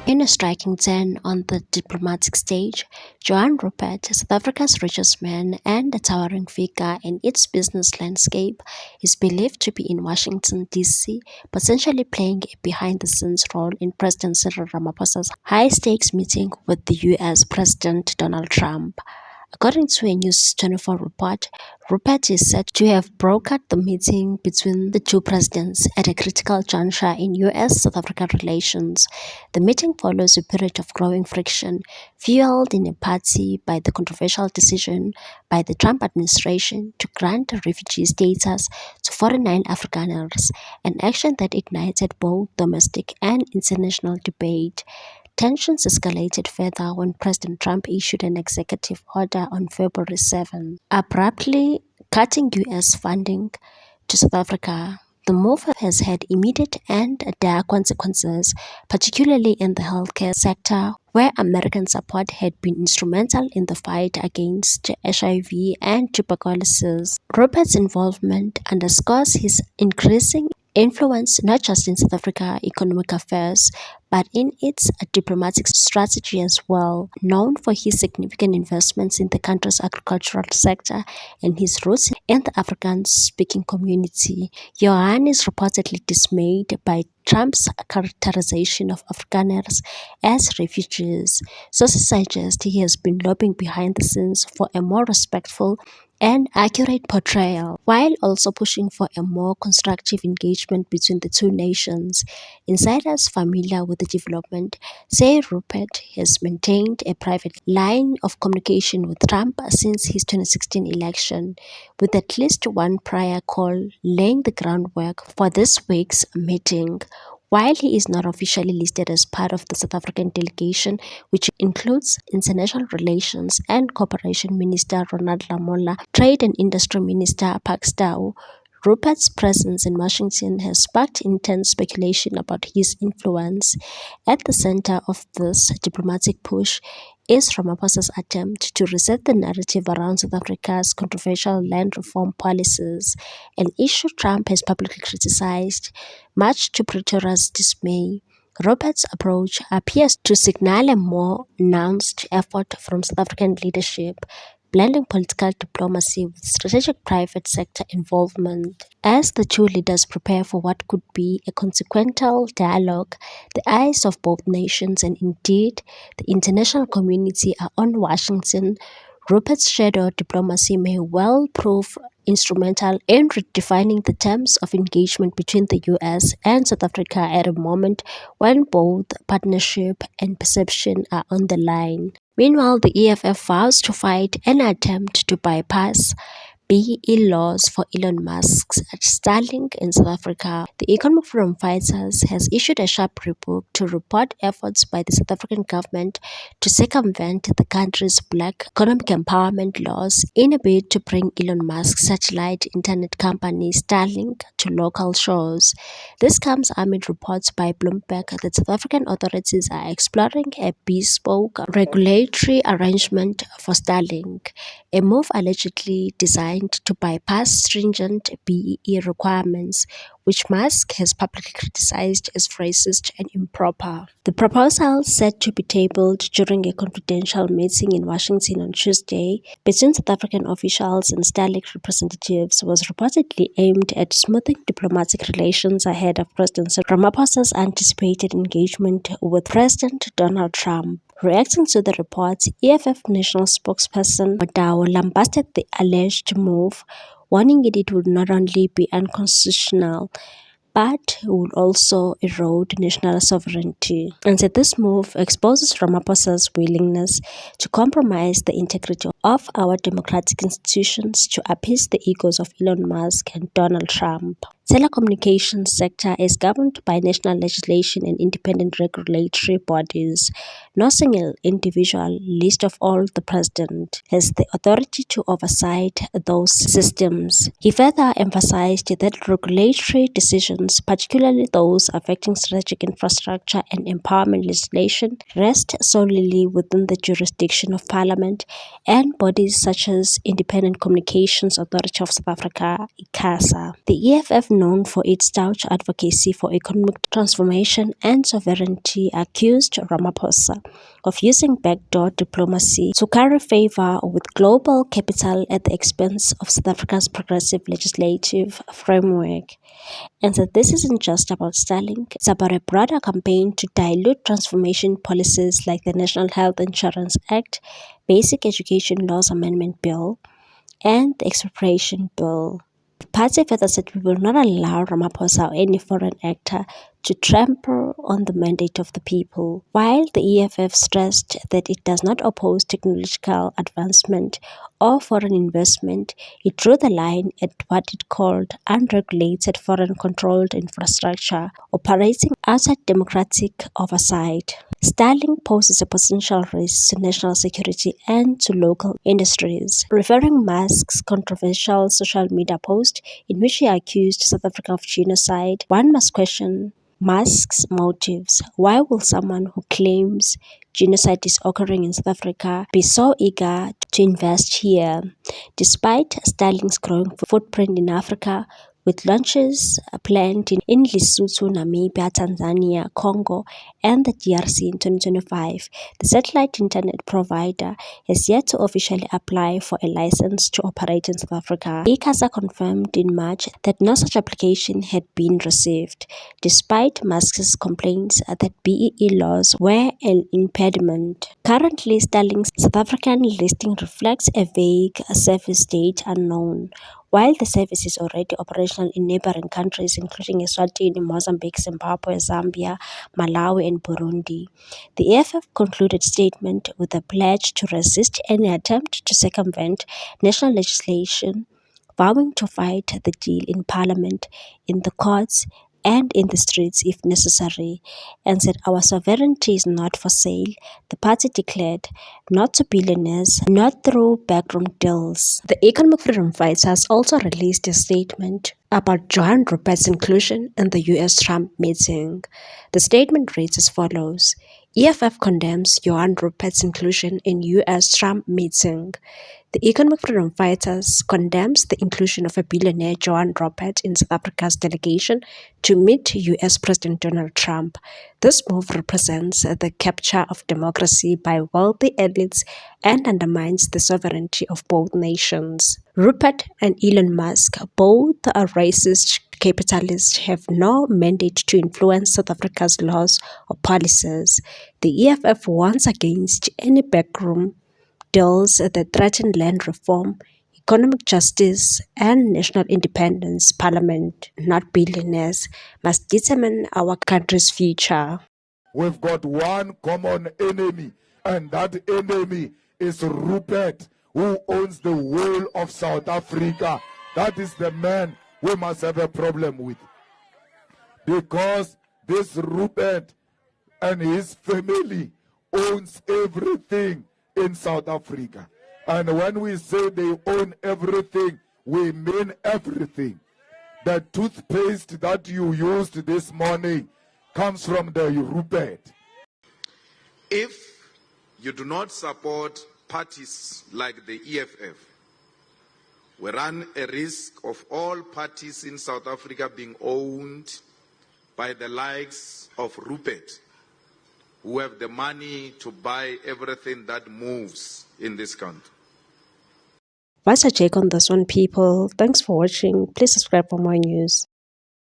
In a striking turn on the diplomatic stage, Johan Rupert, South Africa's richest man and a towering figure in its business landscape, is believed to be in Washington, D.C., potentially playing a behind-the-scenes role in President Cyril Ramaphosa's high-stakes meeting with the U.S. President Donald Trump. According to a News 24 report, Rupert is said to have brokered the meeting between the two presidents at a critical juncture in US-South Africa relations. The meeting follows a period of growing friction, fueled in part by the controversial decision by the Trump administration to grant refugee status to 49 Afrikaners, an action that ignited both domestic and international debate. Tensions escalated further when President Trump issued an executive order on February 7, abruptly cutting U.S. funding to South Africa. The move has had immediate and dire consequences, particularly in the healthcare sector, where American support had been instrumental in the fight against HIV and tuberculosis. Rupert's involvement underscores his increasing influence not just in South Africa economic affairs, but in its diplomatic strategy as well. Known for his significant investments in the country's agricultural sector and his roots in the African-speaking community, Johan is reportedly dismayed by Trump's characterization of Afrikaners as refugees. Sources suggest he has been lobbying behind the scenes for a more respectful and accurate portrayal, while also pushing for a more constructive engagement between the two nations. Insiders familiar with the development say Rupert has maintained a private line of communication with Trump since his 2016 election, with at least one prior call laying the groundwork for this week's meeting. While he is not officially listed as part of the South African delegation, which includes International Relations and Cooperation Minister Ronald Lamola, Trade and Industry Minister Pakstow, Rupert's presence in Washington has sparked intense speculation about his influence. At the center of this diplomatic push is Ramaphosa's attempt to reset the narrative around South Africa's controversial land reform policies, an issue Trump has publicly criticized, much to Pretoria's dismay. Robert's approach appears to signal a more nuanced effort from South African leadership, blending political diplomacy with strategic private sector involvement. As the two leaders prepare for what could be a consequential dialogue, the eyes of both nations and indeed the international community are on Washington. Rupert's shadow diplomacy may well prove instrumental in redefining the terms of engagement between the US and South Africa at a moment when both partnership and perception are on the line. Meanwhile, the EFF vows to fight any attempt to bypass BEE laws for Elon Musk's Starlink in South Africa. The Economic Freedom Fighters has issued a sharp rebuke to report efforts by the South African government to circumvent the country's black economic empowerment laws in a bid to bring Elon Musk's satellite internet company Starlink to local shores. This comes amid reports by Bloomberg that South African authorities are exploring a bespoke regulatory arrangement for Starlink, a move allegedly designed to bypass stringent BEE requirements, which Musk has publicly criticized as racist and improper. The proposal, set to be tabled during a confidential meeting in Washington on Tuesday between South African officials and Starlink representatives, was reportedly aimed at smoothing diplomatic relations ahead of President Ramaphosa's anticipated engagement with President Donald Trump. Reacting to the report, EFF national spokesperson Odao lambasted the alleged move, warning it would not only be unconstitutional, but would also erode national sovereignty, and said this move exposes Ramaphosa's willingness to compromise the integrity of our democratic institutions to appease the egos of Elon Musk and Donald Trump. Telecommunications sector is governed by national legislation and independent regulatory bodies. No single individual, least of all the president, has the authority to oversight those systems. He further emphasized that regulatory decisions, particularly those affecting strategic infrastructure and empowerment legislation, rest solely within the jurisdiction of Parliament and bodies such as Independent Communications Authority of South Africa, ICASA. The EFF known for its staunch advocacy for economic transformation and sovereignty, accused Ramaphosa of using backdoor diplomacy to curry favor with global capital at the expense of South Africa's progressive legislative framework. And so this isn't just about Starlink, it's about a broader campaign to dilute transformation policies like the National Health Insurance Act, Basic Education Laws Amendment Bill, and the Expropriation Bill. The party further said we will not allow Ramaphosa or any foreign actor to trample on the mandate of the people. While the EFF stressed that it does not oppose technological advancement or foreign investment, it drew the line at what it called unregulated foreign-controlled infrastructure operating outside democratic oversight. Starlink poses a potential risk to national security and to local industries. Referring Musk's controversial social media post in which he accused South Africa of genocide, one must question Musk's motives. Why will someone who claims genocide is occurring in South Africa be so eager to invest here? Despite Starlink's growing footprint in Africa, with launches planned in Lesotho, Namibia, Tanzania, Congo, and the DRC in 2025, the satellite internet provider has yet to officially apply for a license to operate in South Africa. ICASA confirmed in March that no such application had been received, despite Musk's complaints that BEE laws were an impediment. Currently, Starlink's South African listing reflects a vague service date unknown. While the service is already operational in neighboring countries including Eswatini, Mozambique, Zimbabwe, Zambia, Malawi, and Burundi, the EFF concluded statement with a pledge to resist any attempt to circumvent national legislation, vowing to fight the deal in parliament, in the courts, and in the streets if necessary, and said our sovereignty is not for sale, the party declared, not to billionaires, not through backroom deals. The Economic Freedom Fighters also released a statement about Johann Rupert's inclusion in the US Trump meeting. The statement reads as follows: EFF condemns Johann Rupert's inclusion in US Trump meeting. The Economic Freedom Fighters condemns the inclusion of a billionaire Johann Rupert in South Africa's delegation to meet US President Donald Trump. This move represents the capture of democracy by wealthy elites and undermines the sovereignty of both nations. Rupert and Elon Musk, both are racist capitalists, have no mandate to influence South Africa's laws or policies. The EFF warns against any backroom deals that threaten land reform, economic justice, and national independence. Parliament, not billionaires, must determine our country's future. We've got one common enemy, and that enemy is Rupert, who owns the whole of South Africa. That is the man we must have a problem with. Because this Rupert and his family owns everything in South Africa. And when we say they own everything, we mean everything. The toothpaste that you used this morning comes from the Rupert. If you do not support parties like the EFF, we run a risk of all parties in South Africa being owned by the likes of Rupert, who have the money to buy everything that moves in this country. What's your take on this one, people? Thanks for watching. Please subscribe for more news.